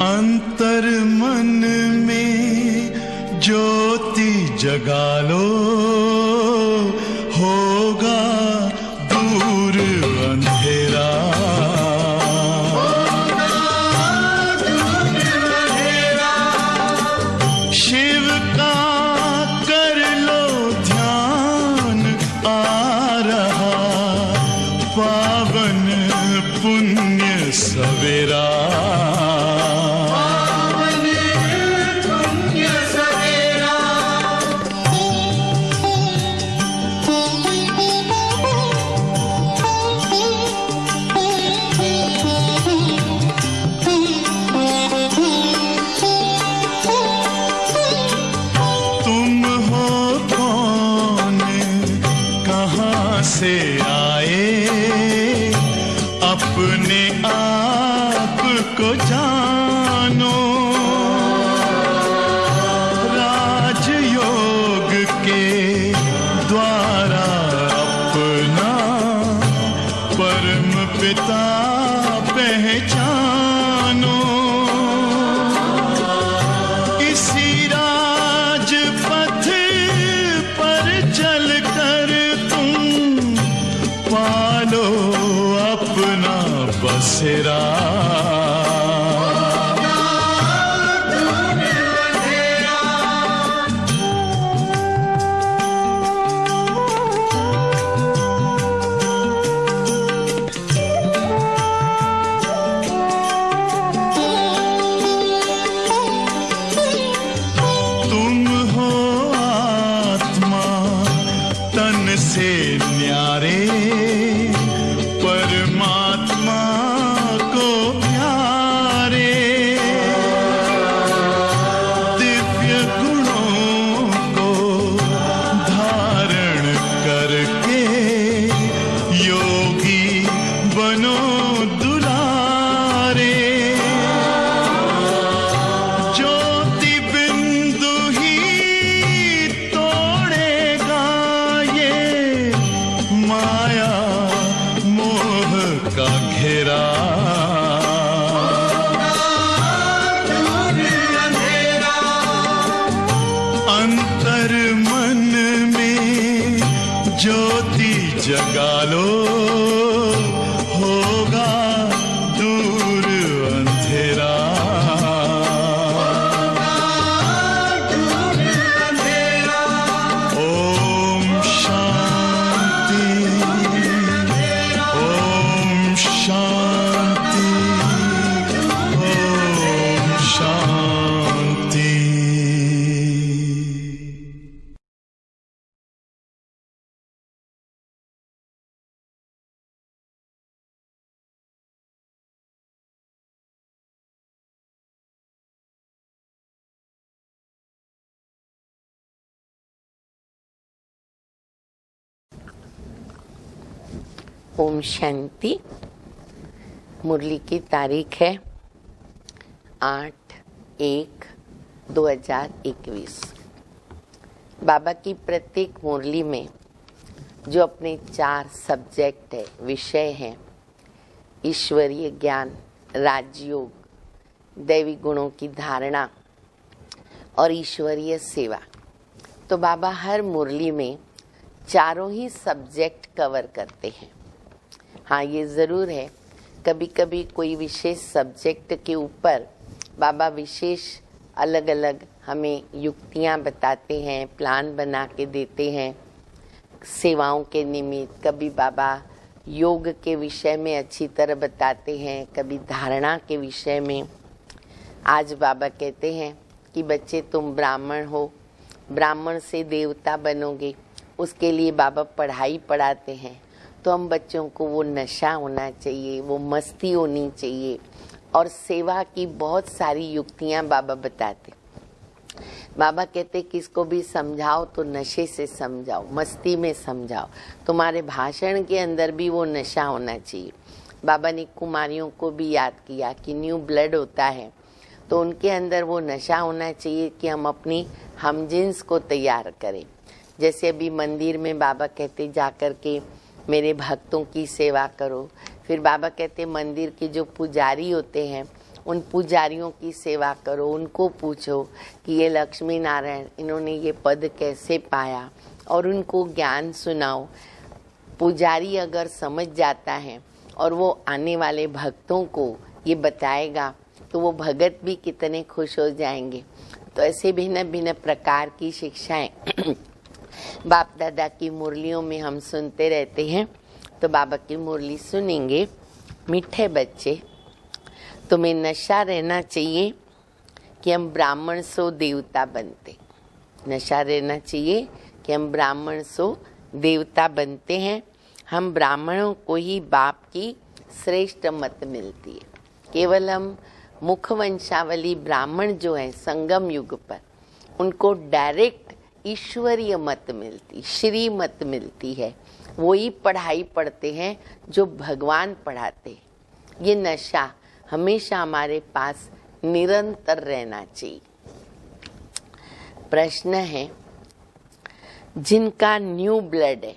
अंतर मन में ज्योति जगा लो, होगा दूर अंधेरा। शिव का कर लो ध्यान, आ रहा पावन पुण्य सवेरा। से आए अपने आप को जानो, राजयोग के द्वारा अपना परम पिता पहचानो। इसी राजपथ पर चलकर पालो अपना बसेरा। तुम हो आत्मा तन से न्यारे, परमात्मा को प्यारे। दिव्य गुणों को धारण करके योगी बनो दुलारे। ज्योति बिंदु ही तोड़ेगा ये माया का घेरा। अंतर मन में ज्योति जगा लो, होगा दूर अंधेरा। ओम शांति, ओम शांति, ओम शांति। ओम शांति। मुरली की तारीख है 8/1/2021। बाबा की प्रत्येक मुरली में जो अपने 4 सब्जेक्ट है, विषय हैं, ईश्वरीय ज्ञान, राजयोग, दैवी गुणों की धारणा और ईश्वरीय सेवा, तो बाबा हर मुरली में चारों ही सब्जेक्ट कवर करते हैं। हाँ, ये ज़रूर है कभी कभी कोई विशेष सब्जेक्ट के ऊपर बाबा विशेष अलग अलग हमें युक्तियाँ बताते हैं, प्लान बना के देते हैं सेवाओं के निमित्त। कभी बाबा योग के विषय में अच्छी तरह बताते हैं, कभी धारणा के विषय में। आज बाबा कहते हैं कि बच्चे तुम ब्राह्मण हो, ब्राह्मण से देवता बनोगे, उसके लिए बाबा पढ़ाई पढ़ाते हैं। तो हम बच्चों को वो नशा होना चाहिए, वो मस्ती होनी चाहिए और सेवा की बहुत सारी युक्तियाँ बाबा बताते। बाबा कहते किसको भी समझाओ तो नशे से समझाओ, मस्ती में समझाओ। तुम्हारे भाषण के अंदर भी वो नशा होना चाहिए। बाबा ने कुमारियों को भी याद किया कि न्यू ब्लड होता है तो उनके अंदर वो नशा होना चाहिए कि हम अपनी हमजिन्स को तैयार करें। जैसे अभी मंदिर में बाबा कहते जाकर के मेरे भक्तों की सेवा करो। फिर बाबा कहते मंदिर के जो पुजारी होते हैं उन पुजारियों की सेवा करो, उनको पूछो कि ये लक्ष्मी नारायण इन्होंने ये पद कैसे पाया, और उनको ज्ञान सुनाओ। पुजारी अगर समझ जाता है और वो आने वाले भक्तों को ये बताएगा तो वो भगत भी कितने खुश हो जाएंगे। तो ऐसे भिन्न भिन्न प्रकार की शिक्षाएं बाप दादा की मुरलियों में हम सुनते रहते हैं। तो बाबा की मुरली सुनेंगे। मीठे बच्चे, तुम्हें नशा रहना चाहिए कि हम ब्राह्मण सो देवता बनते। नशा रहना चाहिए कि हम ब्राह्मण सो देवता बनते हैं। हम ब्राह्मणों को ही बाप की श्रेष्ठ मत मिलती है। केवल हम मुखवंशावली ब्राह्मण जो है संगम युग पर, उनको डायरेक्ट ईश्वरीय मत मिलती, श्री मत मिलती है। वही पढ़ाई पढ़ते हैं जो भगवान पढ़ाते हैं। ये नशा हमेशा हमारे पास निरंतर रहना चाहिए। प्रश्न है, जिनका न्यू ब्लड है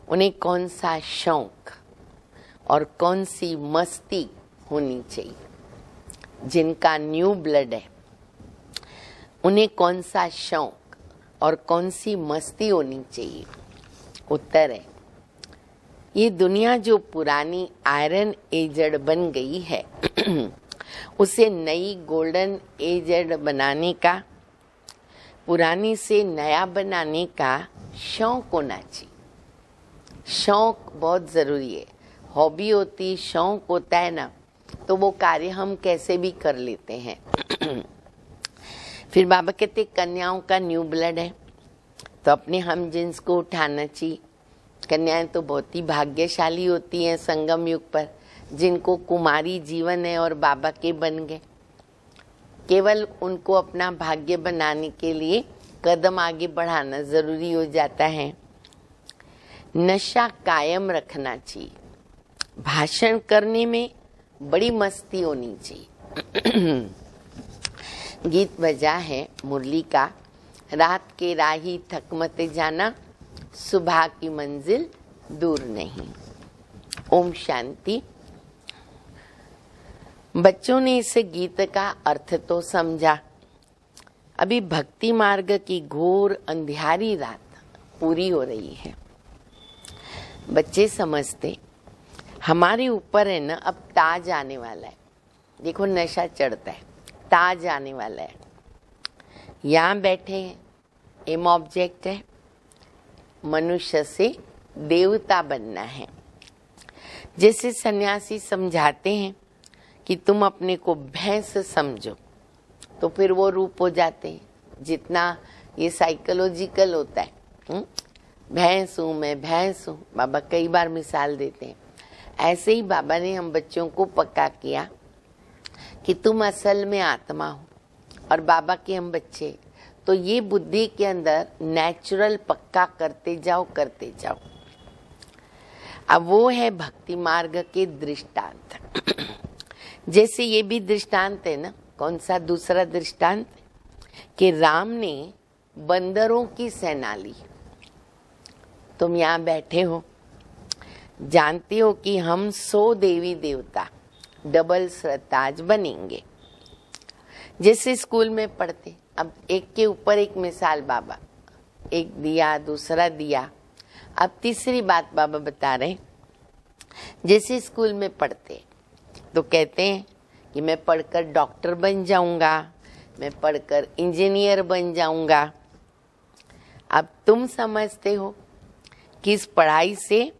उन्हें कौन सा शौक और कौन सी मस्ती होनी चाहिए? जिनका न्यू ब्लड है उन्हें कौन सा शौक और कौन सी मस्ती होनी चाहिए? उत्तर है, ये दुनिया जो पुरानी आयरन एजड बन गई है उसे नई गोल्डन एजड बनाने का, पुरानी से नया बनाने का शौक होना चाहिए। शौक बहुत जरूरी है। हॉबी होती, शौक होता है ना, तो वो कार्य हम कैसे भी कर लेते हैं। फिर बाबा कहते कन्याओं का न्यू ब्लड है तो अपने हम जिन्स को उठाना चाहिए। कन्याएं तो बहुत ही भाग्यशाली होती हैं संगम युग पर, जिनको कुमारी जीवन है और बाबा के बन गए। केवल उनको अपना भाग्य बनाने के लिए कदम आगे बढ़ाना जरूरी हो जाता है। नशा कायम रखना चाहिए। भाषण करने में बड़ी मस्ती होनी चाहिए। गीत बजा है मुरली का, रात के राही थक मत जाना, सुबह की मंजिल दूर नहीं। ओम शांति। बच्चों ने इस गीत का अर्थ तो समझा। अभी भक्ति मार्ग की घोर अंधियारी रात पूरी हो रही है। बच्चे समझते हमारे ऊपर है ना, अब ताज आने वाला है। देखो नशा चढ़ता है, ताज आने वाला है। यहाँ बैठे हैं, एम ऑब्जेक्ट है, मनुष्य से देवता बनना है। जैसे सन्यासी समझाते हैं कि तुम अपने को भैंस समझो, तो फिर वो रूप हो जाते हैं। जितना ये साइकोलॉजिकल होता है, भैंस हूँ मैं, भैंस हूँ। बाबा कई बार मिसाल देते हैं। ऐसे ही बाबा ने हम बच्चों को पक्का किया कि तुम असल में आत्मा हो और बाबा के हम बच्चे। तो ये बुद्धि के अंदर नेचुरल पक्का करते जाओ, करते जाओ। अब वो है भक्ति मार्ग के दृष्टांत। जैसे ये भी दृष्टांत है ना, कौन सा दूसरा दृष्टांत, कि राम ने बंदरों की सेना ली। तुम यहाँ बैठे हो, जानते हो कि हम 100 देवी देवता डबल सरताज बनेंगे। जैसे स्कूल में पढ़ते, अब एक के ऊपर एक मिसाल बाबा, एक दिया दूसरा दिया। अब तीसरी बात बाबा बता रहे, जैसे स्कूल में पढ़ते तो कहते हैं कि मैं पढ़कर डॉक्टर बन जाऊंगा, मैं पढ़कर इंजीनियर बन जाऊंगा। अब तुम समझते हो कि इस पढ़ाई से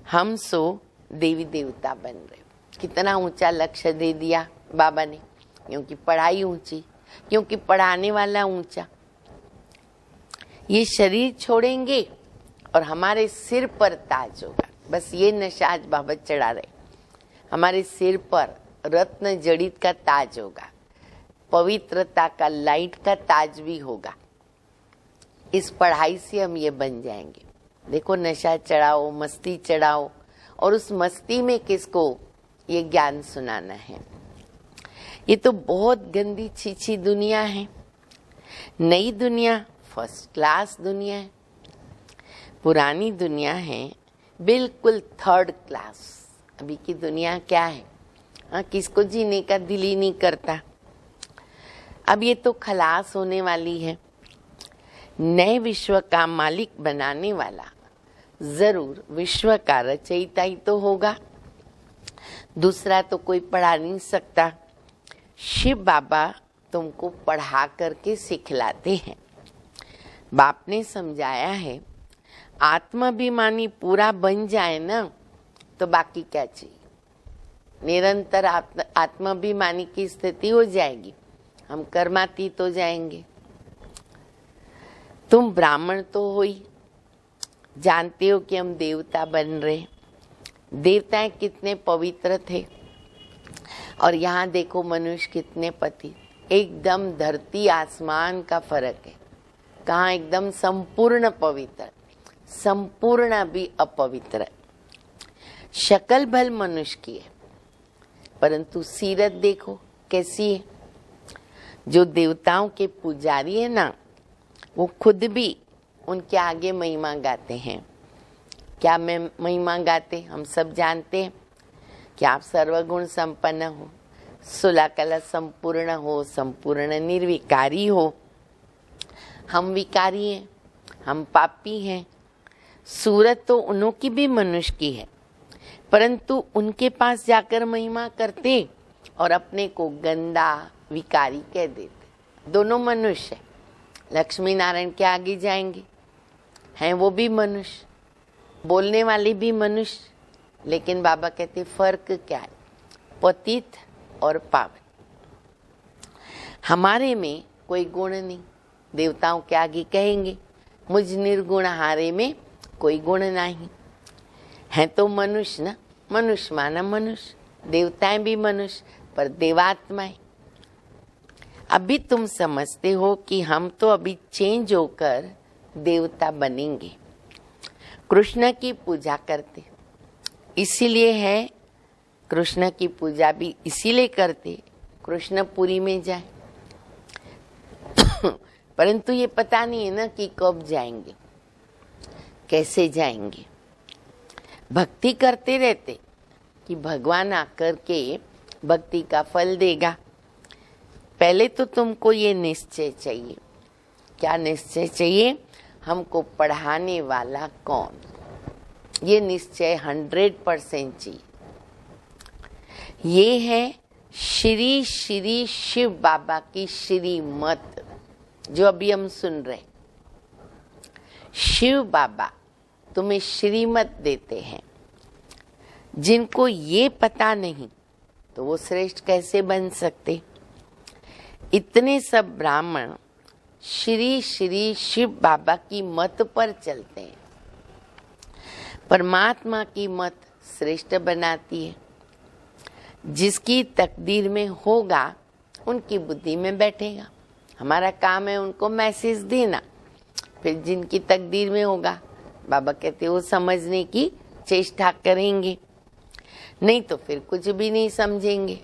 हम 100 देवी देवता बन रहे हो। कितना ऊंचा लक्ष्य दे दिया बाबा ने, क्योंकि पढ़ाई ऊंची, क्योंकि पढ़ाने वाला ऊंचा। ये शरीर छोड़ेंगे और हमारे सिर पर ताज होगा। बस ये नशा आज बाबा चढ़ा रहे। हमारे सिर पर रत्न जड़ित का ताज होगा, पवित्रता का लाइट का ताज भी होगा। इस पढ़ाई से हम ये बन जाएंगे। देखो नशा चढ़ाओ, मस्ती चढ़ाओ, और उस मस्ती में किसको ये ज्ञान सुनाना है। ये तो बहुत गंदी छीछी दुनिया है। नई दुनिया फर्स्ट क्लास दुनिया है, पुरानी दुनिया है बिल्कुल थर्ड क्लास। अभी की दुनिया क्या है, हाँ, किसको जीने का दिल ही नहीं करता। अब ये तो खलास होने वाली है। नए विश्व का मालिक बनाने वाला जरूर विश्व का रचयिता ही तो होगा, दूसरा तो कोई पढ़ा नहीं सकता। शिव बाबा तुमको पढ़ा करके सिखलाते हैं। बाप ने समझाया है, आत्माभिमानी पूरा बन जाए ना तो बाकी क्या चाहिए। निरंतर आत्माभिमानी की स्थिति हो जाएगी, हम कर्मातीत हो जाएंगे। तुम ब्राह्मण तो हो ही, जानते हो कि हम देवता बन रहे। देवताएं कितने पवित्र थे और यहाँ देखो मनुष्य कितने पति। एकदम धरती आसमान का फर्क है। कहाँ एकदम संपूर्ण पवित्र, संपूर्ण भी अपवित्र। शक्ल भल मनुष्य की है परंतु सीरत देखो कैसी है। जो देवताओं के पुजारी है ना, वो खुद भी उनके आगे महिमा गाते हैं। क्या मैं महिमा गाते, हम सब जानते हैं कि आप सर्वगुण संपन्न हो, सुलह कला संपूर्ण हो, संपूर्ण निर्विकारी हो। हम विकारी हैं, हम पापी हैं। सूरत तो उन्हों की भी मनुष्य की है परंतु उनके पास जाकर महिमा करते और अपने को गंदा विकारी कह देते। दोनों मनुष्य है। लक्ष्मी नारायण के आगे जाएंगे, हैं वो भी मनुष्य, बोलने वाले भी मनुष्य, लेकिन बाबा कहते फर्क क्या है, पतित और पावन। हमारे में कोई गुण नहीं। देवताओं के आगे कहेंगे मुझ निर्गुण हारे में कोई गुण नहीं। है तो मनुष्य ना, मनुष्य माना मनुष्य, देवताएं भी मनुष्य पर देवात्माएं। अभी तुम समझते हो कि हम तो अभी चेंज होकर देवता बनेंगे। कृष्ण की पूजा करते इसीलिए है, कृष्ण की पूजा भी इसीलिए करते कृष्णपुरी में जाए। परंतु ये पता नहीं है ना कि कब जाएंगे, कैसे जाएंगे। भक्ति करते रहते कि भगवान आकर के भक्ति का फल देगा। पहले तो तुमको ये निश्चय चाहिए। क्या निश्चय चाहिए? हमको पढ़ाने वाला कौन, ये निश्चय 100% चाहिए। ये है श्री श्री शिव बाबा की श्रीमत जो अभी हम सुन रहे। शिव बाबा तुम्हें श्रीमत देते हैं। जिनको ये पता नहीं तो वो श्रेष्ठ कैसे बन सकते। इतने सब ब्राह्मण श्री श्री शिव बाबा की मत पर चलते हैं। परमात्मा की मत श्रेष्ठ बनाती है। जिसकी तकदीर में होगा उनकी बुद्धि में बैठेगा। हमारा काम है उनको मैसेज देना। फिर जिनकी तकदीर में होगा, बाबा कहते वो समझने की चेष्टा करेंगे, नहीं तो फिर कुछ भी नहीं समझेंगे।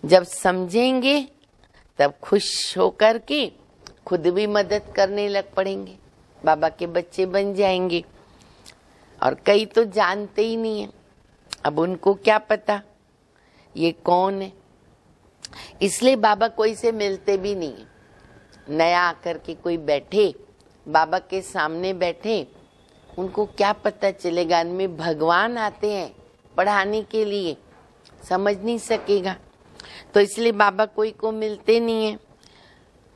जब समझेंगे तब खुश होकर के खुद भी मदद करने लग पड़ेंगे, बाबा के बच्चे बन जाएंगे। और कई तो जानते ही नहीं है, अब उनको क्या पता ये कौन है। इसलिए बाबा कोई से मिलते भी नहीं है। नया आकर के कोई बैठे, बाबा के सामने बैठे, उनको क्या पता चलेगा इनमें भगवान आते हैं पढ़ाने के लिए, समझ नहीं सकेगा। तो इसलिए बाबा कोई को मिलते नहीं है।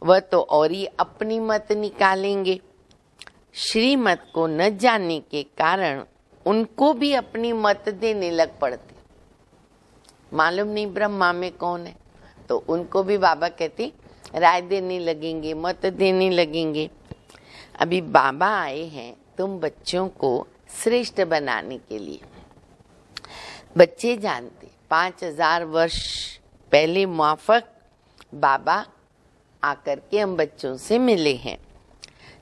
वह तो और ही अपनी मत निकालेंगे। श्रीमत को न जानने के कारण उनको भी अपनी मत देने लग पड़ते। मालूम नहीं ब्रह्मा में कौन है, तो उनको भी बाबा कहते राय देने लगेंगे, मत देने लगेंगे। अभी बाबा आए हैं तुम बच्चों को श्रेष्ठ बनाने के लिए। बच्चे जानते 5000 वर्ष पहले मुआफक बाबा आकर के हम बच्चों से मिले हैं।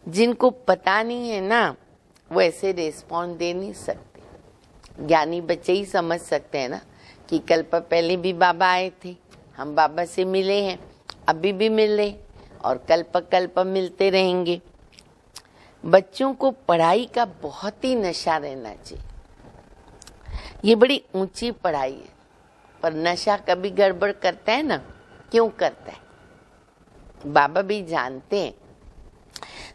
जिनको पता नहीं है ना, वो ऐसे रिस्पॉन्ड दे नहीं सकते। ज्ञानी बच्चे ही समझ सकते हैं ना कि कल्प पहले भी बाबा आए थे, हम बाबा से मिले हैं, अभी भी मिले और कल्प कल्प मिलते रहेंगे। बच्चों को पढ़ाई का बहुत ही नशा रहना चाहिए। ये बड़ी ऊंची पढ़ाई है। पर नशा कभी गड़बड़ करता है ना, क्यों करता है? बाबा भी जानते हैं।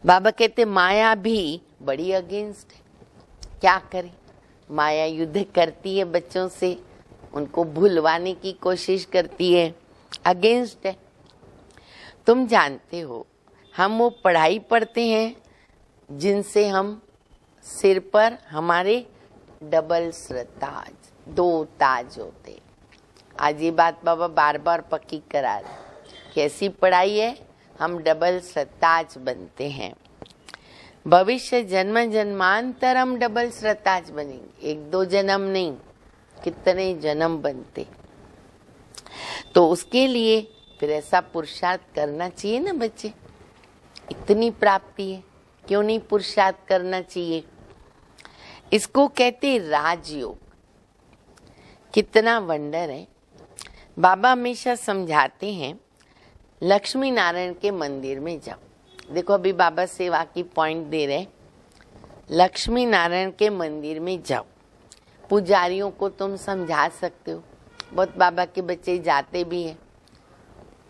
बाबा कहते माया भी बड़ी अगेंस्ट है, क्या करे? माया युद्ध करती है बच्चों से, उनको भुलवाने की कोशिश करती है, अगेंस्ट है। तुम जानते हो हम वो पढ़ाई पढ़ते हैं जिनसे हम सिर पर हमारे डबल ताज, 2 ताज होते। आज ये बात बाबा बार बार पक्की करा रहे। कैसी पढ़ाई है? हम डबल ताज बनते हैं। भविष्य जन्म जन्मांतर हम डबल ताज बनेंगे, 1-2 जन्म नहीं, कितने जन्म बनते। तो उसके लिए फिर ऐसा पुरुषार्थ करना चाहिए ना बच्चे। इतनी प्राप्ति है, क्यों नहीं पुरुषार्थ करना चाहिए? इसको कहते राजयोग। कितना वंडर है। बाबा हमेशा समझाते हैं लक्ष्मी नारायण के मंदिर में जाओ। देखो अभी बाबा सेवा की पॉइंट दे रहे। लक्ष्मी नारायण के मंदिर में जाओ, पुजारियों को तुम समझा सकते हो। बहुत बाबा के बच्चे जाते भी हैं,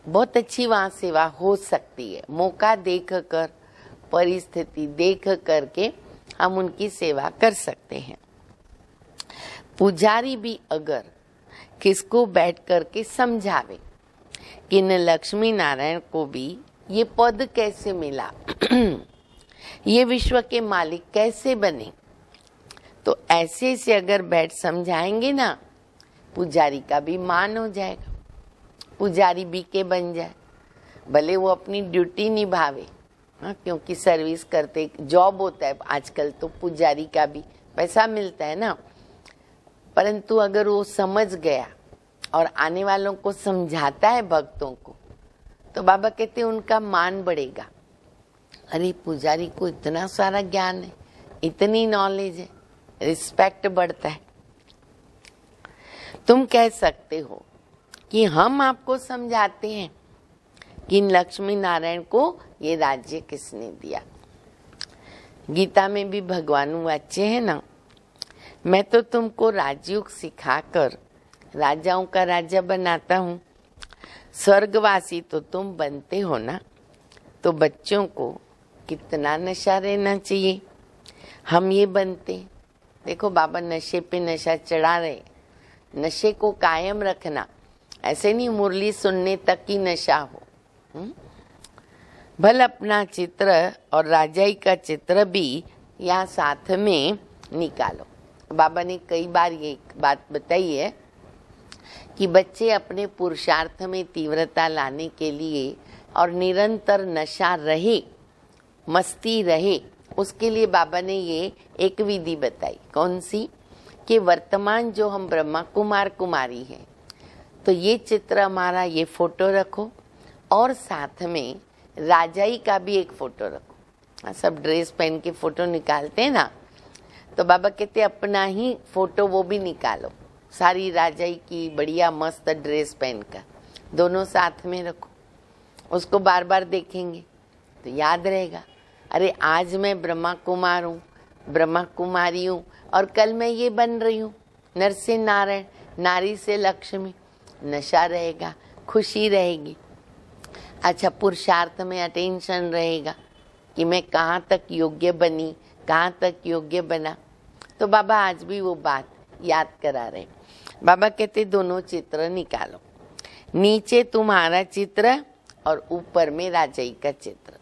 बहुत अच्छी वहाँ सेवा हो सकती है। मौका देख कर, परिस्थिति देख करके हम उनकी सेवा कर सकते हैं। पुजारी भी अगर किसको बैठ करके समझावे कि न लक्ष्मी नारायण को भी ये पद कैसे मिला, ये विश्व के मालिक कैसे बने, तो ऐसे से अगर बैठ समझाएंगे ना, पुजारी का भी मान हो जाएगा, पुजारी बीके बन जाए। भले वो अपनी ड्यूटी निभावे, हाँ, क्योंकि सर्विस करते जॉब होता है आजकल, तो पुजारी का भी पैसा मिलता है ना। परंतु अगर वो समझ गया और आने वालों को समझाता है भक्तों को, तो बाबा कहते हैं उनका मान बढ़ेगा। अरे पुजारी को इतना सारा ज्ञान है, इतनी नॉलेज है, रिस्पेक्ट बढ़ता है। तुम कह सकते हो कि हम आपको समझाते हैं कि लक्ष्मी नारायण को ये राज्य किसने दिया। गीता में भी भगवान वाच्य है ना, मैं तो तुमको राजयोग सिखाकर राजाओं का राजा बनाता हूँ, स्वर्गवासी तो तुम बनते हो ना। तो बच्चों को कितना नशा रहना चाहिए, हम ये बनते। देखो बाबा नशे पे नशा चढ़ा रहे। नशे को कायम रखना, ऐसे नहीं मुरली सुनने तक की नशा हो। भल अपना चित्र और राजाई का चित्र भी यहाँ साथ में निकालो। बाबा ने कई बार ये बात बताई है कि बच्चे अपने पुरुषार्थ में तीव्रता लाने के लिए और निरंतर नशा रहे, मस्ती रहे, उसके लिए बाबा ने ये एक विधि बताई। कौन सी? कि वर्तमान जो हम ब्रह्मा कुमार कुमारी हैं, तो ये चित्र हमारा, ये फोटो रखो और साथ में राजाई का भी एक फोटो रखो। सब ड्रेस पहन के फोटो निकालते हैं ना, तो बाबा कहते अपना ही फोटो वो भी निकालो, सारी राजाई की बढ़िया मस्त ड्रेस पहनकर, दोनों साथ में रखो। उसको बार बार देखेंगे तो याद रहेगा, अरे आज मैं ब्रह्मा कुमार हूँ, ब्रह्मा कुमारी हूँ, और कल मैं ये बन रही हूँ, नर से नारायण, नारी से लक्ष्मी। नशा रहेगा, खुशी रहेगी। अच्छा, पुरुषार्थ में अटेंशन रहेगा कि मैं कहाँ तक योग्य बनी, कहाँ तक योग्य बना। तो बाबा आज भी वो बात याद करा रहे। बाबा कहते दोनों चित्र निकालो, नीचे तुम्हारा चित्र और ऊपर में राजाई का चित्र।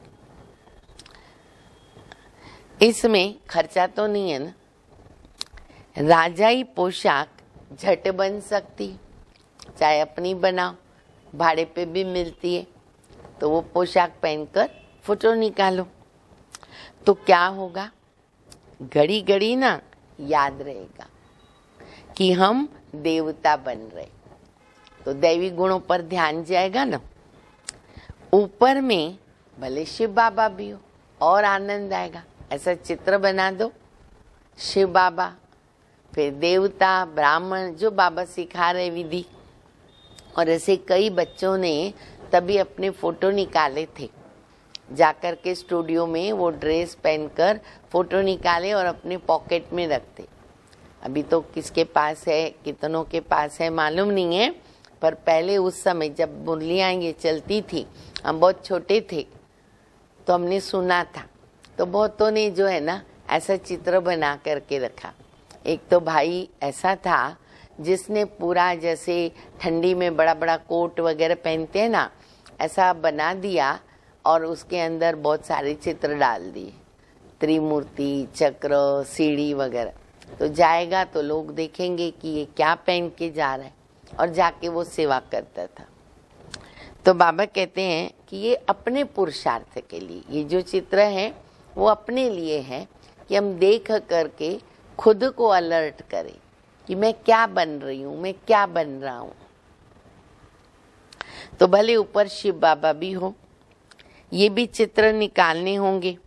इसमें खर्चा तो नहीं है ना। राजाई पोशाक झट बन सकती, चाहे अपनी बनाओ, भाड़े पे भी मिलती है, तो वो पोशाक पहनकर फोटो निकालो। तो क्या होगा, घड़ी घड़ी ना याद रहेगा कि हम देवता बन रहे, तो दैवी गुणों पर ध्यान जाएगा ना। ऊपर में भले शिव बाबा भी हो और आनंद आएगा। ऐसा चित्र बना दो, शिव बाबा, फिर देवता, ब्राह्मण, जो बाबा सिखा रहे विधि। और ऐसे कई बच्चों ने तभी अपने फोटो निकाले थे, जाकर के स्टूडियो में वो ड्रेस पहनकर फोटो निकाले और अपने पॉकेट में रखते। अभी तो किसके पास है, कितनों के पास है मालूम नहीं है, पर पहले उस समय जब मुरलियाँ ये चलती थी, हम बहुत छोटे थे तो हमने सुना था। तो बहुतों ने जो है ना ऐसा चित्र बना करके रखा। एक तो भाई ऐसा था जिसने पूरा जैसे ठंडी में बड़ा बड़ा कोट वगैरह पहनते हैं ना, ऐसा बना दिया और उसके अंदर बहुत सारे चित्र डाल दिए, त्रिमूर्ति, चक्र, सीढ़ी वगैरह। तो जाएगा तो लोग देखेंगे कि ये क्या पहन के जा रहा है, और जाके वो सेवा करता था। तो बाबा कहते हैं कि ये अपने पुरुषार्थ के लिए, ये जो चित्र है वो अपने लिए है कि हम देख करके खुद को अलर्ट करें कि मैं क्या बन रही हूँ, मैं क्या बन रहा हूँ। तो भले ऊपर शिव बाबा भी हो, ये भी चित्र निकालने होंगे।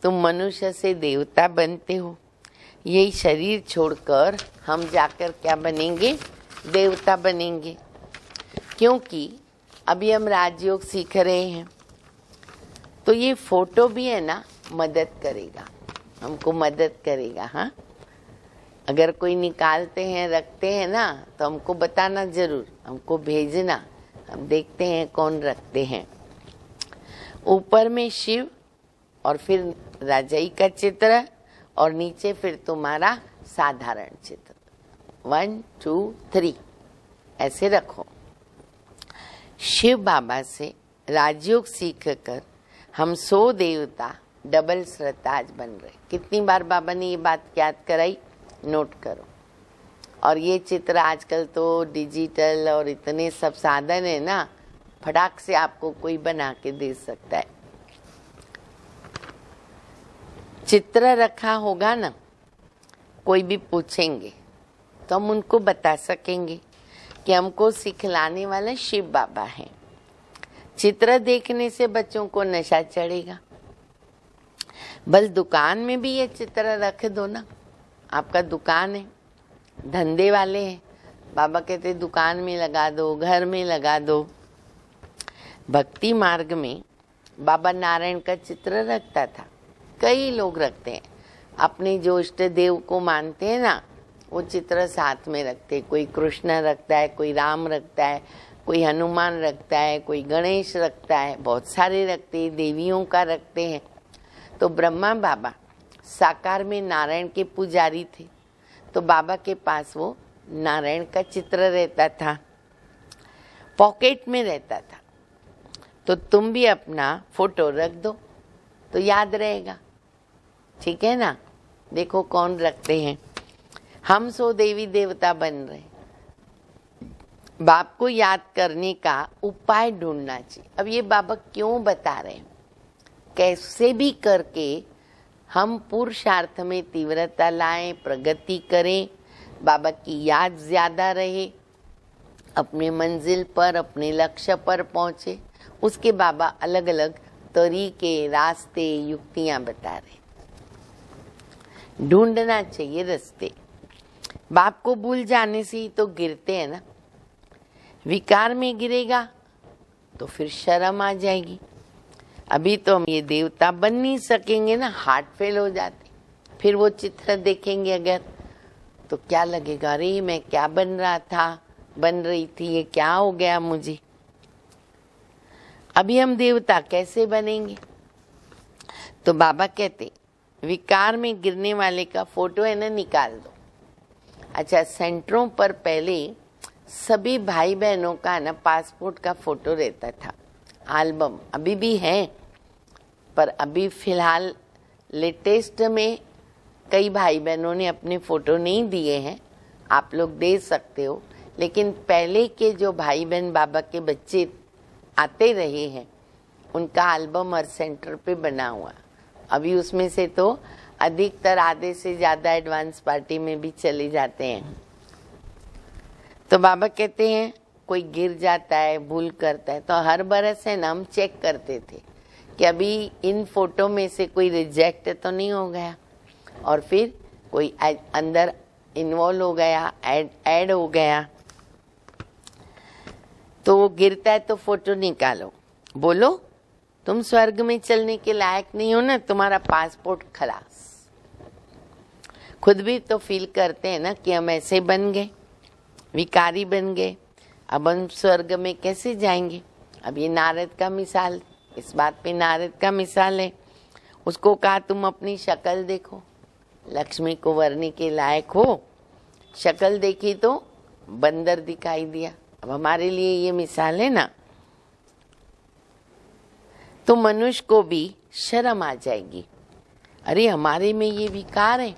तुम मनुष्य से देवता बनते हो, यही शरीर छोड़कर हम जाकर क्या बनेंगे, देवता बनेंगे। क्योंकि अभी हम राजयोग सीख रहे हैं, तो ये फोटो भी है ना मदद करेगा, हमको मदद करेगा। हाँ, अगर कोई निकालते हैं रखते हैं ना तो हमको बताना जरूर, हमको भेजना, हम देखते हैं कौन रखते हैं। ऊपर में शिव और फिर राजाई का चित्र और नीचे फिर तुम्हारा साधारण चित्र। 1 2 3 ऐसे रखो। शिव बाबा से राजयोग सीख कर हम 100 देवता डबल श्रद्धाज बन रहे। कितनी बार बाबा ने ये बात याद कराई, नोट करो। और ये चित्र आजकल तो डिजिटल और इतने सब साधन है ना, फटाक से आपको कोई बना के दे सकता है। चित्र रखा होगा ना, कोई भी पूछेंगे तो हम उनको बता सकेंगे कि हमको सिखलाने वाले शिव बाबा हैं। चित्र देखने से बच्चों को नशा चढ़ेगा। बस दुकान में भी ये चित्र रख दो ना, आपका दुकान है, धंधे वाले हैं, बाबा कहते दुकान में लगा दो, घर में लगा दो। भक्ति मार्ग में बाबा नारायण का चित्र रखता था, कई लोग रखते हैं। अपने जो इष्ट देव को मानते हैं ना, वो चित्र साथ में रखते। कोई कृष्ण रखता है, कोई राम रखता है, कोई हनुमान रखता है, कोई गणेश रखता है, बहुत सारे रखते हैं, देवियों का रखते हैं। तो ब्रह्मा बाबा साकार में नारायण के पुजारी थे, तो बाबा के पास वो नारायण का चित्र रहता था, पॉकेट में रहता था। तो तुम भी अपना फोटो रख दो तो याद रहेगा, ठीक है ना। देखो कौन रखते हैं। हम 100 देवी देवता बन रहे। बाप को याद करने का उपाय ढूंढना चाहिए। अब ये बाबा क्यों बता रहे हैं, कैसे भी करके हम पुरुषार्थ में तीव्रता लाएं, प्रगति करें, बाबा की याद ज्यादा रहे, अपने मंजिल पर, अपने लक्ष्य पर पहुंचे। उसके बाबा अलग अलग तरीके, रास्ते, युक्तियां बता रहे। ढूंढना चाहिए रास्ते। बाप को भूल जाने से ही तो गिरते हैं ना। विकार में गिरेगा तो फिर शर्म आ जाएगी। अभी तो हम ये देवता बन नहीं सकेंगे ना, हार्ट फेल हो जाते। फिर वो चित्र देखेंगे अगर, तो क्या लगेगा, अरे मैं क्या बन रहा था, बन रही थी, ये क्या हो गया मुझे। अभी हम देवता कैसे बनेंगे। तो बाबा कहते विकार में गिरने वाले का फोटो है ना, निकाल दो। अच्छा, सेंटरों पर पहले सभी भाई बहनों का ना पासपोर्ट का फोटो रहता था, एल्बम अभी भी है, पर अभी फिलहाल लेटेस्ट में कई भाई बहनों ने अपने फोटो नहीं दिए हैं, आप लोग दे सकते हो। लेकिन पहले के जो भाई बहन बाबा के बच्चे आते रहे हैं, उनका एल्बम हर सेंटर पे बना हुआ। अभी उसमें से तो अधिकतर आधे से ज्यादा एडवांस पार्टी में भी चले जाते हैं। तो बाबा कहते हैं कोई गिर जाता है, भूल करता है, तो हर बरस है ना हम चेक करते थे कि अभी इन फोटो में से कोई रिजेक्ट तो नहीं हो गया, और फिर कोई अंदर इन्वॉल्व हो गया, ऐड हो गया। तो वो गिरता है तो फोटो निकालो, बोलो तुम स्वर्ग में चलने के लायक नहीं हो ना, तुम्हारा पासपोर्ट खलास। खुद भी तो फील करते हैं ना कि हम ऐसे बन गए, विकारी बन गए, अब हम स्वर्ग में कैसे जाएंगे। अब ये नारद का मिसाल, इस बात पे नारद का मिसाल है। उसको कहा तुम अपनी शक्ल देखो, लक्ष्मी को वरने के लायक हो। शक्ल देखी तो बंदर दिखाई दिया। अब हमारे लिए ये मिसाल है ना। तो मनुष्य को भी शर्म आ जाएगी, अरे हमारे में ये विकार है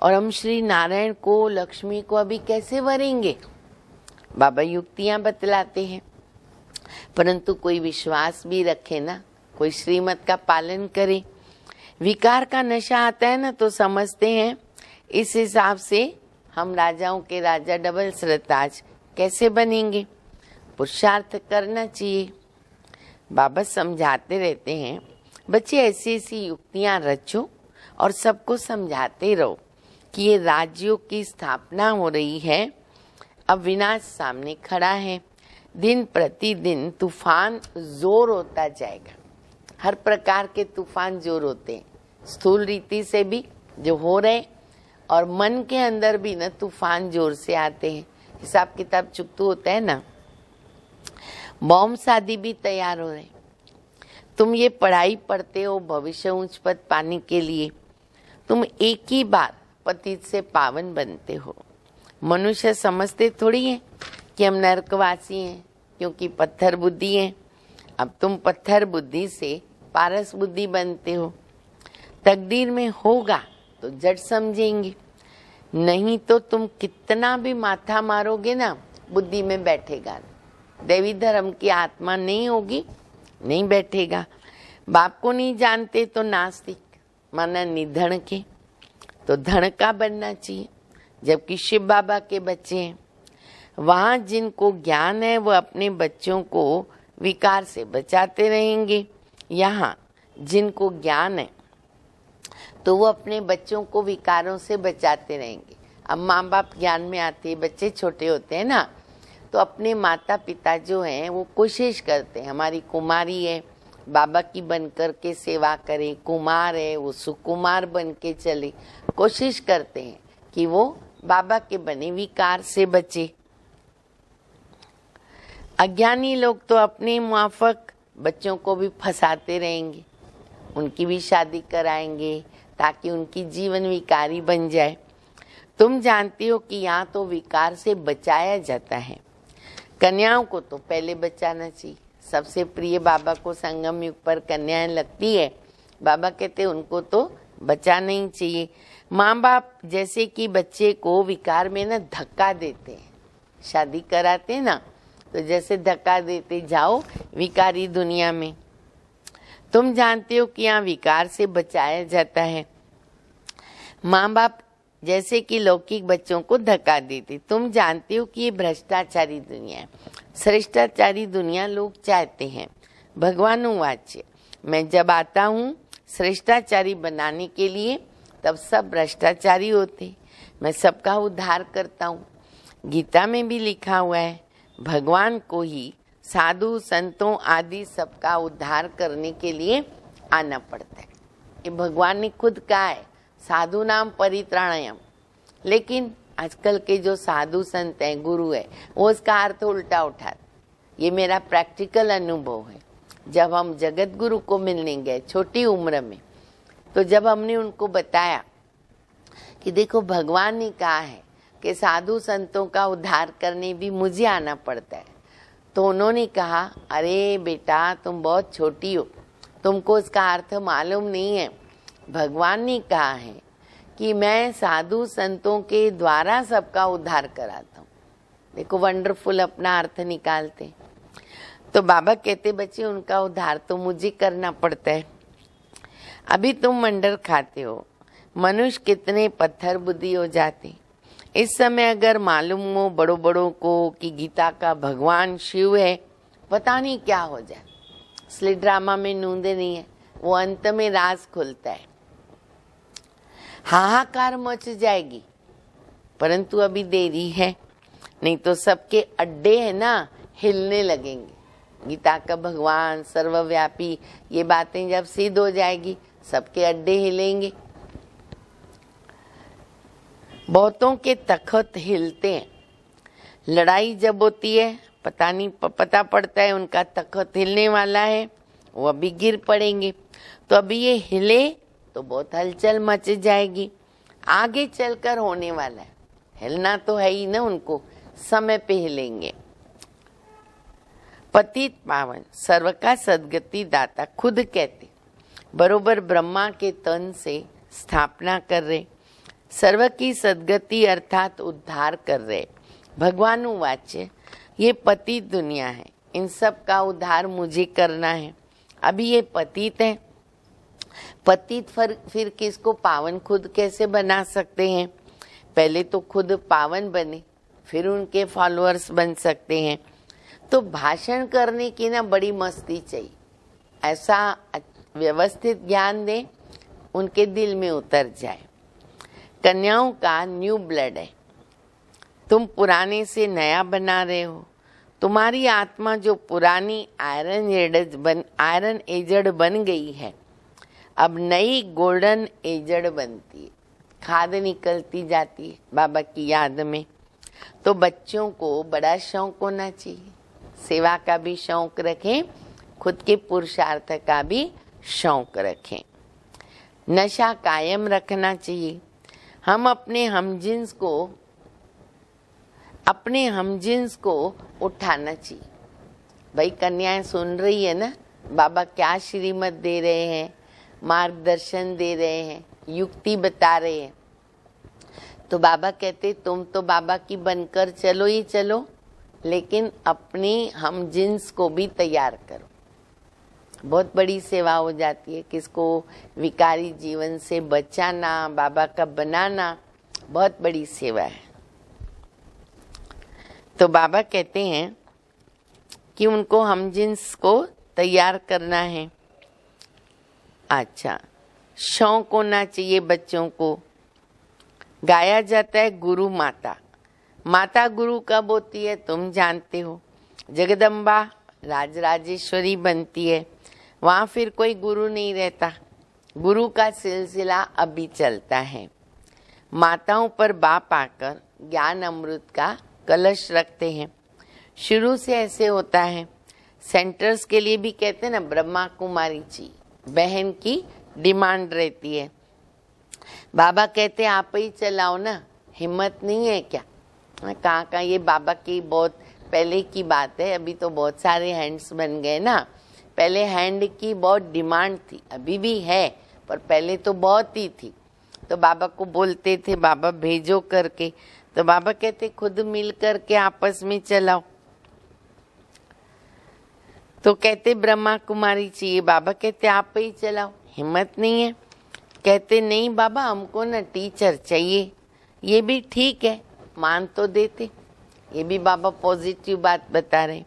और हम श्री नारायण को, लक्ष्मी को अभी कैसे वरेंगे। बाबा युक्तियां बतलाते हैं, परंतु कोई विश्वास भी रखे ना, कोई श्रीमत का पालन करे। विकार का नशा आता है ना तो समझते हैं इस हिसाब से हम राजाओं के राजा डबल सरताज कैसे बनेंगे। पुरुषार्थ करना चाहिए। बाबा समझाते रहते हैं, बच्चे ऐसी ऐसी युक्तियां रचो और सबको समझाते रहो कि ये राज्यों की स्थापना हो रही है, अब विनाश सामने खड़ा है। दिन प्रतिदिन तूफान जोर होता जाएगा। हर प्रकार के तूफान जोर होते हैं, स्थूल रीति से भी जो हो रहे और मन के अंदर भी ना तूफान जोर से आते हैं। हिसाब किताब चुकतू होता है ना। बॉम्ब शादी भी तैयार हो रहे। तुम ये पढ़ाई पढ़ते हो भविष्य उच्च पद पाने के लिए, तुम एक ही बार पतित से पावन बनते हो। मनुष्य समझते थोड़ी है कि हम नरकवासी हैं, क्योंकि पत्थर बुद्धि है। अब तुम पत्थर बुद्धि से पारस बुद्धि बनते हो। तकदीर में होगा तो जट समझेंगे, नहीं तो तुम कितना भी माथा मारोगे ना, बुद्धि में बैठेगा। देवी धर्म की आत्मा नहीं होगी, नहीं बैठेगा। बाप को नहीं जानते तो नास्तिक, माना निधन के, तो धन का बनना चाहिए। जबकि शिव बाबा के बच्चे हैं, वहाँ जिनको ज्ञान है वो अपने बच्चों को विकार से बचाते रहेंगे। यहाँ जिनको ज्ञान है तो वो अपने बच्चों को विकारों से बचाते रहेंगे। अब माँ बाप ज्ञान में आते हैं, बच्चे छोटे होते हैं ना, तो अपने माता पिता जो हैं वो कोशिश करते हैं, हमारी कुमारी है बाबा की बनकर के सेवा करे, कुमार है वो सुकुमार बन के चले। कोशिश करते हैं कि वो बाबा के बने विकार से बचे। अज्ञानी लोग तो अपने मुआफक बच्चों को भी फंसाते रहेंगे, उनकी भी शादी कराएंगे ताकि उनकी जीवन विकारी बन जाए। तुम जानती हो कि यहाँ तो विकार से बचाया जाता है। कन्याओं को तो पहले बचाना चाहिए। सबसे प्रिय बाबा को संगम युग पर कन्याएं लगती है, बाबा कहते उनको तो बचाना ही चाहिए। माँ बाप जैसे कि बच्चे को विकार में ना धक्का देते हैं, शादी कराते ना तो जैसे धक्का देते, जाओ विकारी दुनिया में। तुम जानते हो कि यहाँ विकार से बचाया जाता है। माँ बाप जैसे कि लौकिक बच्चों को धक्का देते। तुम जानते हो कि ये भ्रष्टाचारी दुनिया है, श्रेष्ठाचारी दुनिया लोग चाहते हैं। भगवान वाच्य, मैं जब आता हूँ श्रेष्ठाचारी बनाने के लिए, तब सब भ्रष्टाचारी होते। मैं सबका उद्धार करता हूँ। गीता में भी लिखा हुआ है, भगवान को ही साधु संतों आदि सबका उद्धार करने के लिए आना पड़ता है। ये भगवान ने खुद कहा है, साधु नाम परित्राणयम। लेकिन आजकल के जो साधु संत हैं, गुरु है, वो इसका अर्थ उल्टा उठाते। ये मेरा प्रैक्टिकल अनुभव है। जब हम जगत गुरु को मिलने गए छोटी उम्र में, तो जब हमने उनको बताया कि देखो भगवान ने कहा है कि साधु संतों का उद्धार करने भी मुझे आना पड़ता है, तो उन्होंने कहा, अरे बेटा तुम बहुत छोटी हो, तुमको इसका अर्थ मालूम नहीं है। भगवान ने कहा है कि मैं साधु संतों के द्वारा सबका उद्धार कराता हूँ। देखो वंडरफुल अपना अर्थ निकालते। तो बाबा कहते बच्चे उनका उद्धार तो मुझे करना पड़ता है। अभी तुम मंडर खाते हो, मनुष्य कितने पत्थर बुद्धि हो जाते। इस समय अगर मालूम हो बड़ों बड़ों को कि गीता का भगवान शिव है, पता नहीं क्या हो जाए। इसलिए ड्रामा में नूंदे नहीं है, वो अंत में राज खुलता है, हाहाकार मच जाएगी। परंतु अभी देरी है, नहीं तो सबके अड्डे है ना हिलने लगेंगे। गीता का भगवान सर्वव्यापी, ये बातें जब सिद्ध हो जाएगी, सबके अड्डे हिलेंगे। बहुतों के तख्त हिलते हैं। लड़ाई जब होती है पता पड़ता है उनका तख्त हिलने वाला है, वो अभी गिर पड़ेंगे। तो अभी ये हिले तो बहुत हलचल मच जाएगी, आगे चलकर होने वाला है। हिलना तो है ही ना, उनको समय पे हिलेंगे। पतित पावन सर्व का सदगति दाता खुद कहते, बरोबर ब्रह्मा के तन से स्थापना कर रहे, सर्व की सदगति अर्थात उद्धार कर रहे। भगवान वाच्य ये पतित दुनिया है, इन सब का उद्धार मुझे करना है। अभी ये पतित है, पतित फिर किसको पावन खुद कैसे बना सकते हैं? पहले तो खुद पावन बने, फिर उनके फॉलोअर्स बन सकते हैं। तो भाषण करने की ना बड़ी मस्ती चाहिए, ऐसा व्यवस्थित ज्ञान दे उनके दिल में उतर जाए। कन्याओं का न्यू ब्लड है, तुम पुराने से नया बना रहे हो। तुम्हारी आत्मा जो पुरानी आयरन एजड बन गई है, अब नई गोल्डन एजड बनती है, खाद निकलती जाती है बाबा की याद में। तो बच्चों को बड़ा शौक होना चाहिए, सेवा का भी शौक रखें, खुद के पुरुषार्थ का भी शौक रखें। नशा कायम रखना चाहिए। हम अपने हमजिन्स को उठाना चाहिए। भाई कन्याएं सुन रही है ना, बाबा क्या श्रीमत दे रहे हैं, मार्गदर्शन दे रहे हैं, युक्ति बता रहे हैं। तो बाबा कहते तुम तो बाबा की बनकर चलो ही चलो, लेकिन अपने हमजिन्स को भी तैयार करो। बहुत बड़ी सेवा हो जाती है, किसको विकारी जीवन से बचाना, बाबा का बनाना बहुत बड़ी सेवा है। तो बाबा कहते हैं कि उनको हमजिन्स को तैयार करना है। अच्छा, शौक होना चाहिए बच्चों को। गाया जाता है गुरु माता। माता गुरु कब होती है तुम जानते हो, जगदम्बा राजराजेश्वरी बनती है, वहाँ फिर कोई गुरु नहीं रहता। गुरु का सिलसिला अभी चलता है। माताओं पर बाप आकर ज्ञान अमृत का कलश रखते हैं। शुरू से ऐसे होता है। सेंटर्स के लिए भी कहते हैं ना, ब्रह्मा कुमारी जी बहन की डिमांड रहती है। बाबा कहते आप ही चलाओ ना, हिम्मत नहीं है क्या? कहाँ ये बाबा की बहुत पहले की बात है, अभी तो बहुत सारे हैंड्स बन गए ना। पहले हैंड की बहुत डिमांड थी, अभी भी है, पर पहले तो बहुत ही थी। तो बाबा को बोलते थे बाबा भेजो करके, तो बाबा कहते खुद मिल करके आपस में चलाओ। तो कहते ब्रह्मा कुमारी चाहिए, बाबा कहते आप ही चलाओ, हिम्मत नहीं है। कहते नहीं बाबा हमको ना टीचर चाहिए। ये भी ठीक है, मान तो देते। ये भी बाबा पॉजिटिव बात बता रहे।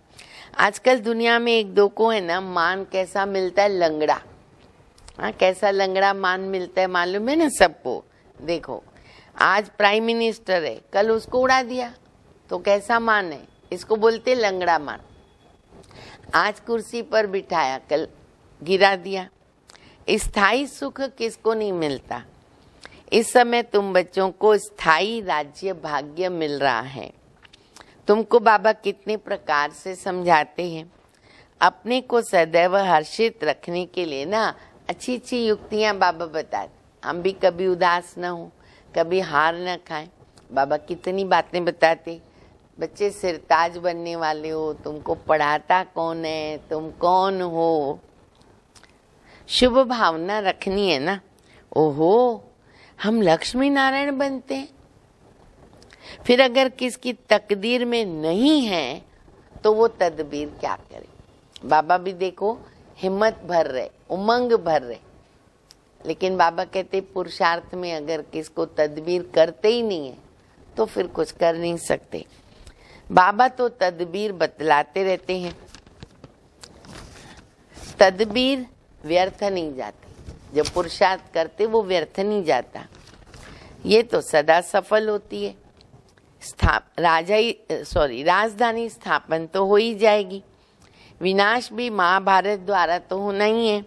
आजकल दुनिया में एक दो को है ना मान कैसा मिलता है, लंगड़ा। हाँ, कैसा लंगड़ा मान मिलता है मालूम है ना सबको। देखो आज प्राइम मिनिस्टर है, कल उसको उड़ा दिया तो कैसा मान है, इसको बोलते लंगड़ा मान। आज कुर्सी पर बिठाया, कल गिरा दिया। स्थायी सुख किसको नहीं मिलता। इस समय तुम बच्चों को स्थायी राज्य भाग्य मिल रहा है। तुमको बाबा कितने प्रकार से समझाते हैं। अपने को सदैव हर्षित रखने के लिए ना अच्छी अच्छी युक्तियां बाबा बताते। हम भी कभी उदास न हो, कभी हार न खाएं। बाबा कितनी बातें बताते। बच्चे सिरताज बनने वाले हो, तुमको पढ़ाता कौन है, तुम कौन हो। शुभ भावना रखनी है ना। ओहो, हम लक्ष्मी नारायण बनते हैं। फिर अगर किसकी तकदीर में नहीं है तो वो तदबीर क्या करे। बाबा भी देखो हिम्मत भर रहे, उमंग भर रहे, लेकिन बाबा कहते पुरुषार्थ में अगर किसको तदबीर करते ही नहीं है तो फिर कुछ कर नहीं सकते। बाबा तो तदबीर बतलाते रहते हैं। तदबीर व्यर्थ नहीं जाती, जब पुरुषार्थ करते वो व्यर्थ नहीं जाता, ये तो सदा सफल होती है। राजधानी स्थापन तो हो ही जाएगी। विनाश भी महाभारत द्वारा तो होना ही है।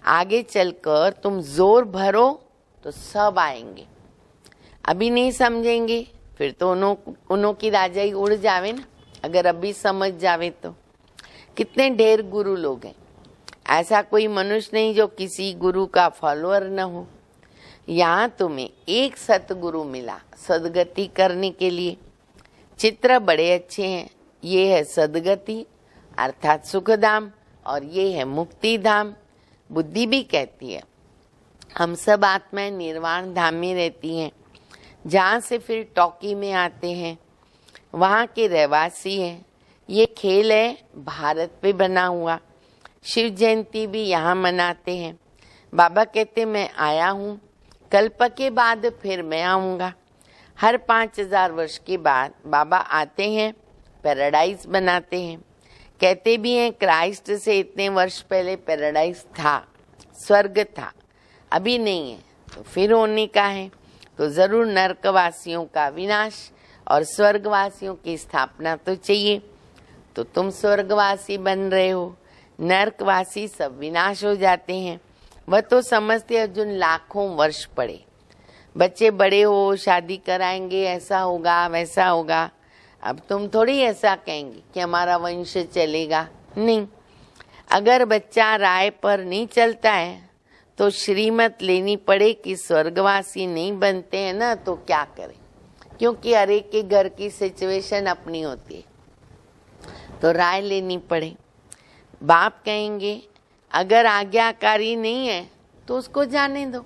आगे चलकर तुम जोर भरो तो सब आएंगे। अभी नहीं समझेंगे फिर तो उन्हों की राजाई उड़ जावे ना, अगर अभी समझ जावे तो। कितने ढेर गुरु लोग हैं, ऐसा कोई मनुष्य नहीं जो किसी गुरु का फॉलोअर न हो। यहाँ तुम्हें एक सतगुरु मिला सदगति करने के लिए। चित्र बड़े अच्छे हैं, ये है सदगति अर्थात सुखधाम और ये है मुक्ति धाम। बुद्धि भी कहती है हम सब आत्माएं निर्वाण धाम में रहती हैं, जहाँ से फिर टॉकी में आते हैं, वहाँ के रहवासी हैं। ये खेल है भारत पे बना हुआ। शिव जयंती भी यहाँ मनाते हैं। बाबा कहते मैं आया हूँ, कल्प के बाद फिर मैं आऊँगा। हर 5000 वर्ष के बाद बाबा आते हैं, पैराडाइज बनाते हैं। कहते भी हैं क्राइस्ट से इतने वर्ष पहले पैराडाइज था, स्वर्ग था, अभी नहीं है तो फिर होने का है। तो जरूर नरकवासियों का विनाश और स्वर्गवासियों की स्थापना तो चाहिए। तो तुम स्वर्गवासी बन रहे हो, नरकवासी सब विनाश हो जाते हैं। वह तो समझते अर्जुन लाखों वर्ष पड़े, बच्चे बड़े हो शादी कराएंगे, ऐसा होगा वैसा होगा। अब तुम थोड़ी ऐसा कहेंगे कि हमारा वंश चलेगा, नहीं। अगर बच्चा राय पर नहीं चलता है तो श्रीमत लेनी पड़े कि स्वर्गवासी नहीं बनते हैं ना तो क्या करें, क्योंकि हर एक के घर की सिचुएशन अपनी होती है, तो राय लेनी पड़े। बाप कहेंगे अगर आज्ञाकारी नहीं है तो उसको जाने दो,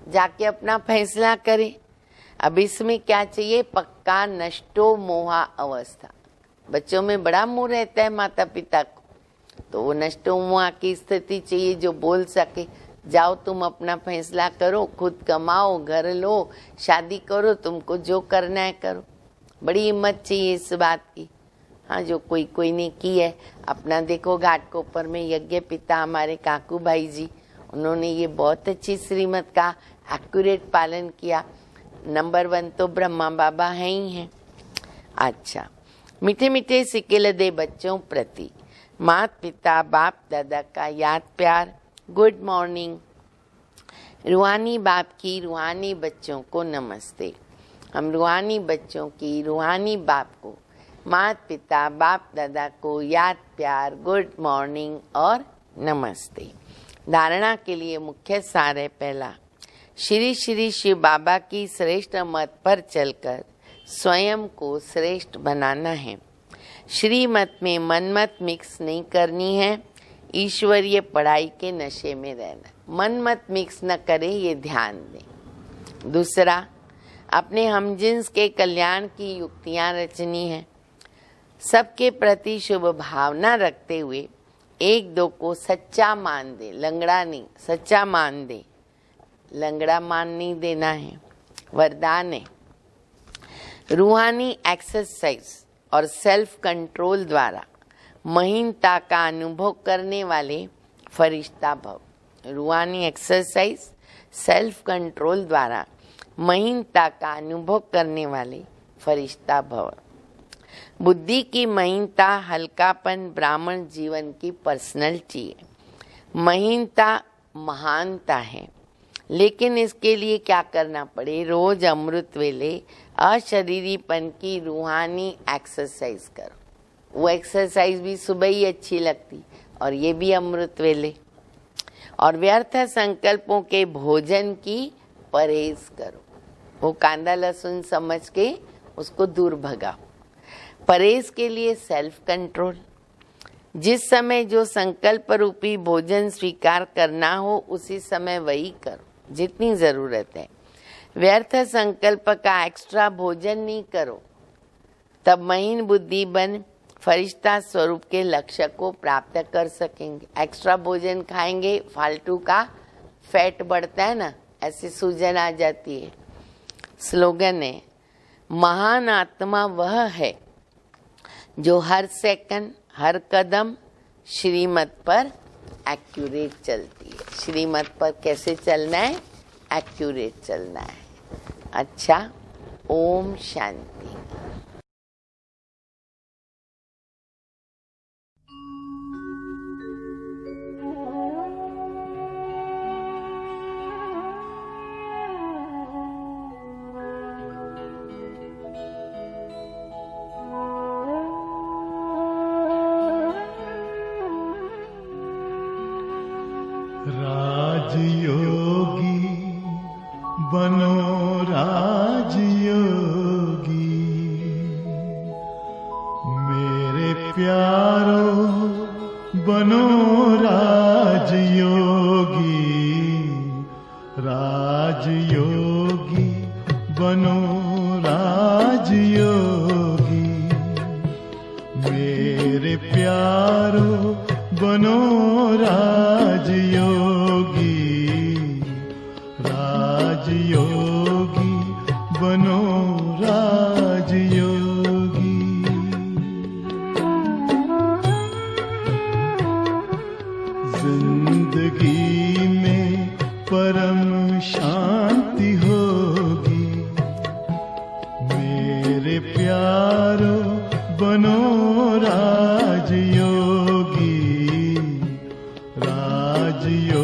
जाके अपना फैसला करे। अब इसमें क्या चाहिए, पक्का नष्टो मोहा अवस्था। बच्चों में बड़ा मोह रहता है माता पिता को, तो वो नष्टो मोहा की स्थिति चाहिए जो बोल सके जाओ तुम अपना फैसला करो, खुद कमाओ, घर लो, शादी करो, तुमको जो करना है करो। बड़ी हिम्मत चाहिए इस बात की। हाँ, जो कोई ने की है। अपना देखो घाट कोपर में यज्ञ पिता हमारे काकू भाई जी, उन्होंने ये बहुत अच्छी श्रीमत का एक्यूरेट पालन किया। नंबर 1 तो ब्रह्मा बाबा हैं ही हैं। अच्छा, मीठे मीठे सिक्के दे बच्चों प्रति माता पिता बाप दादा का याद प्यार। Good morning. रूहानी बाप की रूहानी बच्चों को नमस्ते। हम रूहानी बच्चों की रूहानी बाप को, माता पिता बाप दादा को याद प्यार, गुड मॉर्निंग और नमस्ते। धारणा के लिए मुख्य सार है पहला, श्री श्री शिव बाबा की श्रेष्ठ मत पर चलकर स्वयं को श्रेष्ठ बनाना है। श्रीमत में मनमत मिक्स नहीं करनी है, ईश्वरीय पढ़ाई के नशे में रहना। मन मत मिक्स न करे, ये ध्यान दें। दूसरा, अपने हमजिन्स के कल्याण की युक्तियां रचनी है। सबके प्रति शुभ भावना रखते हुए एक दो को सच्चा मान दे, लंगड़ा नहीं, सच्चा मान दे। लंगड़ा मान नहीं देना है, वरदान है। रूहानी एक्सरसाइज और सेल्फ कंट्रोल द्वारा महीनता का अनुभव करने वाले फरिश्ता भव। रूहानी एक्सरसाइज सेल्फ कंट्रोल द्वारा महीनता का अनुभव करने वाले फरिश्ता भव। बुद्धि की महीनता, हल्कापन ब्राह्मण जीवन की पर्सनैलिटी है। महीनता महानता है, लेकिन इसके लिए क्या करना पड़े, रोज अमृत वेले अशरीरीपन की रूहानी एक्सरसाइज करो। वो एक्सरसाइज भी सुबह ही अच्छी लगती और ये भी अमृत वेले। और व्यर्थ संकल्पों के भोजन की परहेज करो। वो कांदा लहसुन समझ के उसको दूर भगाओ। परहेज के लिए सेल्फ कंट्रोल। जिस समय जो संकल्प रूपी भोजन स्वीकार करना हो उसी समय वही करो जितनी जरूरत है। व्यर्थ संकल्प का एक्स्ट्रा भोजन नहीं करो, तब महीन बुद्धि बन फरिश्ता स्वरूप के लक्ष्य को प्राप्त कर सकेंगे। एक्स्ट्रा भोजन खाएंगे, फालतू का फैट बढ़ता है ना, ऐसी सूजन आ जाती है। स्लोगन है, महान आत्मा वह है जो हर सेकंड हर कदम श्रीमत पर एक्यूरेट चलती है। श्रीमत पर कैसे चलना है, एक्यूरेट चलना है। अच्छा, ओम शांति। राजयोगी बनो राजयोगी मेरे प्यारो बनो राजयोगी राजयोगी बनो राजयोगी मेरे प्यारो बनो राजयोगी राजयोगी बनो राजयोगी जिंदगी में परम शांति होगी मेरे प्यारो बनो राजयोगी राजयोगी